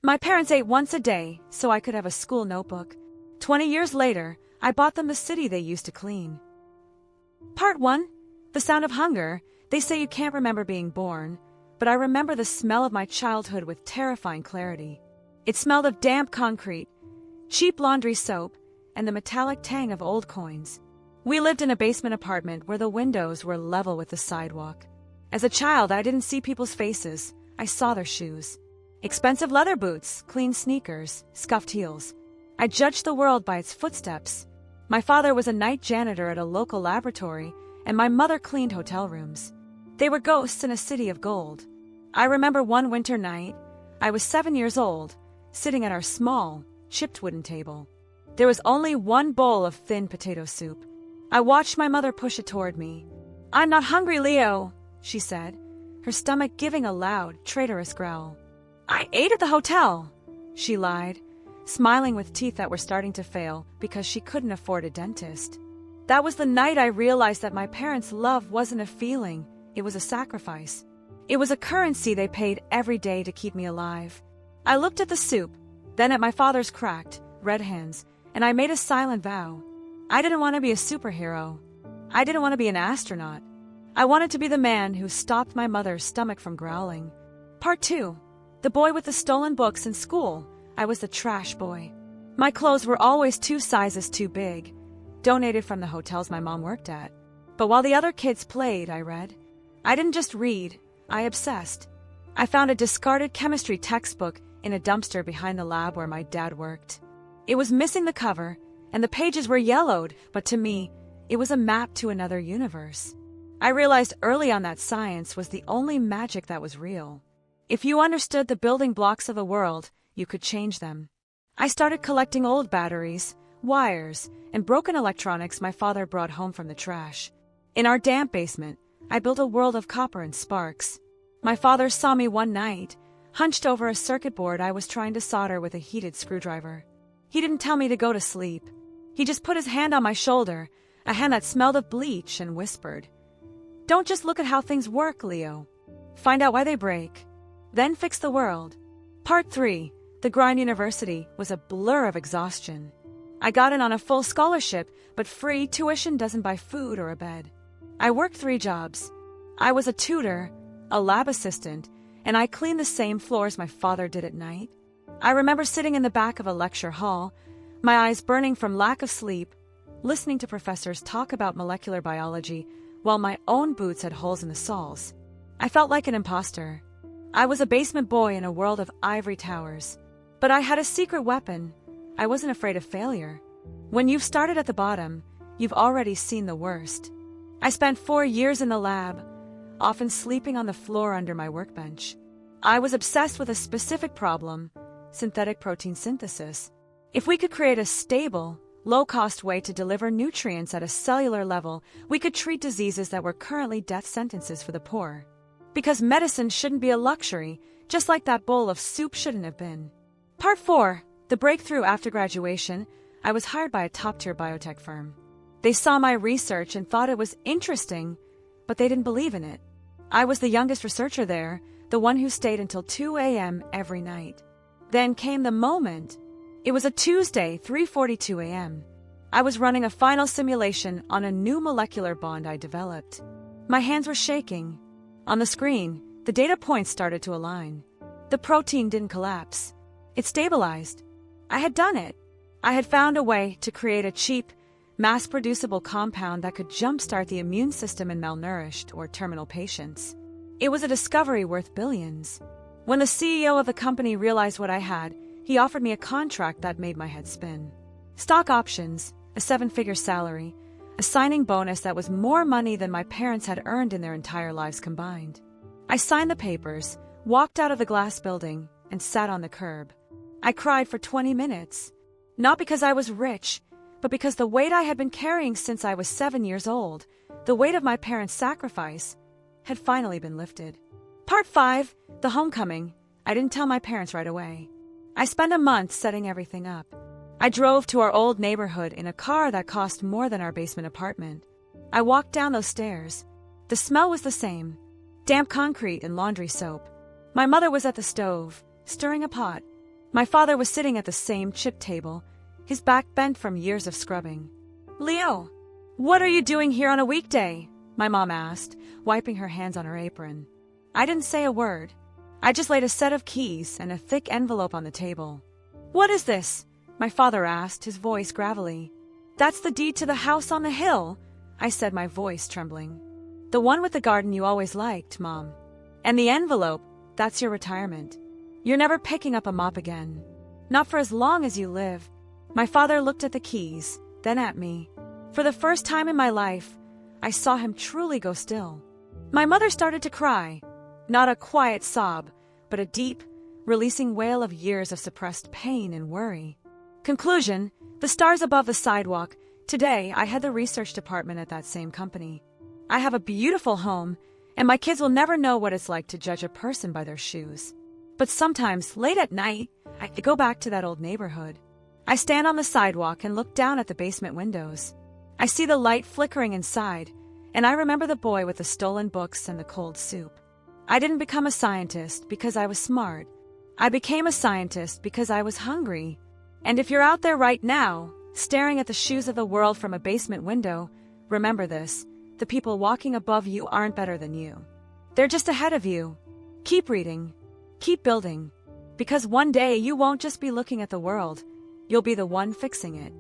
My parents ate once a day so I could have a school notebook. 20 years later, I bought them the city they used to clean. Part 1. The sound of hunger. They say you can't remember being born, but I remember the smell of my childhood with terrifying clarity. It smelled of damp concrete, cheap laundry soap, and the metallic tang of old coins. We lived in a basement apartment where the windows were level with the sidewalk. As a child, I didn't see people's faces. I saw their shoes. Expensive leather boots, clean sneakers, scuffed heels. I judged the world by its footsteps. My father was a night janitor at a local laboratory, and my mother cleaned hotel rooms. They were ghosts in a city of gold. I remember one winter night, I was 7 years old, sitting at our small, chipped wooden table. There was only one bowl of thin potato soup. I watched my mother push it toward me. "I'm not hungry, Leo," she said, her stomach giving a loud, traitorous growl. "I ate at the hotel," she lied, smiling with teeth that were starting to fail because she couldn't afford a dentist. That was the night I realized that my parents' love wasn't a feeling, it was a sacrifice. It was a currency they paid every day to keep me alive. I looked at the soup, then at my father's cracked, red hands, and I made a silent vow. I didn't want to be a superhero. I didn't want to be an astronaut. I wanted to be the man who stopped my mother's stomach from growling. Part 2. The boy with the stolen books in school. I was the trash boy. My clothes were always 2 sizes too big, donated from the hotels my mom worked at. But while the other kids played, I read. I didn't just read, I obsessed. I found a discarded chemistry textbook in a dumpster behind the lab where my dad worked. It was missing the cover, and the pages were yellowed, but to me, it was a map to another universe. I realized early on that science was the only magic that was real. If you understood the building blocks of the world, you could change them. I started collecting old batteries, wires, and broken electronics my father brought home from the trash. In our damp basement, I built a world of copper and sparks. My father saw me one night, hunched over a circuit board I was trying to solder with a heated screwdriver. He didn't tell me to go to sleep. He just put his hand on my shoulder, a hand that smelled of bleach, and whispered, "Don't just look at how things work, Leo. Find out why they break. Then fix the world." Part 3. The grind university was a blur of exhaustion. I got in on a full scholarship, but free tuition doesn't buy food or a bed. I worked 3 jobs. I was a tutor, a lab assistant, and I cleaned the same floors my father did at night. I remember sitting in the back of a lecture hall, my eyes burning from lack of sleep, listening to professors talk about molecular biology while my own boots had holes in the soles. I felt like an imposter. I was a basement boy in a world of ivory towers. But I had a secret weapon. I wasn't afraid of failure. When you've started at the bottom, you've already seen the worst. I spent 4 years in the lab, often sleeping on the floor under my workbench. I was obsessed with a specific problem, synthetic protein synthesis. If we could create a stable, low-cost way to deliver nutrients at a cellular level, we could treat diseases that were currently death sentences for the poor. Because medicine shouldn't be a luxury, just like that bowl of soup shouldn't have been. Part 4. The breakthrough after graduation. I was hired by a top-tier biotech firm. They saw my research and thought it was interesting, but they didn't believe in it. I was the youngest researcher there, the one who stayed until 2 a.m. every night. Then came the moment. It was a Tuesday, 3:42 a.m. I was running a final simulation on a new molecular bond I developed. My hands were shaking. On the screen, the data points started to align. The protein didn't collapse. It stabilized. I had done it. I had found a way to create a cheap, mass-producible compound that could jumpstart the immune system in malnourished or terminal patients. It was a discovery worth billions. When the CEO of the company realized what I had, he offered me a contract that made my head spin. Stock options, a 7-figure salary, a signing bonus that was more money than my parents had earned in their entire lives combined. I signed the papers, walked out of the glass building, and sat on the curb. I cried for 20 minutes. Not because I was rich, but because the weight I had been carrying since I was 7 years old, the weight of my parents' sacrifice, had finally been lifted. Part 5. The homecoming. I didn't tell my parents right away. I spent a month setting everything up. I drove to our old neighborhood in a car that cost more than our basement apartment. I walked down those stairs. The smell was the same. Damp concrete and laundry soap. My mother was at the stove, stirring a pot. My father was sitting at the same chip table, his back bent from years of scrubbing. "Leo, what are you doing here on a weekday?" my mom asked, wiping her hands on her apron. I didn't say a word. I just laid a set of keys and a thick envelope on the table. "What is this?" my father asked, his voice gravelly. "That's the deed to the house on the hill," I said, my voice trembling. "The one with the garden you always liked, Mom. And the envelope, that's your retirement. You're never picking up a mop again. Not for as long as you live." My father looked at the keys, then at me. For the first time in my life, I saw him truly go still. My mother started to cry. Not a quiet sob, but a deep, releasing wail of years of suppressed pain and worry. Conclusion: the stars above the sidewalk. Today, I head the research department at that same company. I have a beautiful home, and my kids will never know what it's like to judge a person by their shoes. But sometimes, late at night, I go back to that old neighborhood. I stand on the sidewalk and look down at the basement windows. I see the light flickering inside, and I remember the boy with the stolen books and the cold soup. I didn't become a scientist because I was smart. I became a scientist because I was hungry. And if you're out there right now, staring at the shoes of the world from a basement window, remember this: the people walking above you aren't better than you. They're just ahead of you. Keep reading. Keep building. Because one day you won't just be looking at the world, you'll be the one fixing it.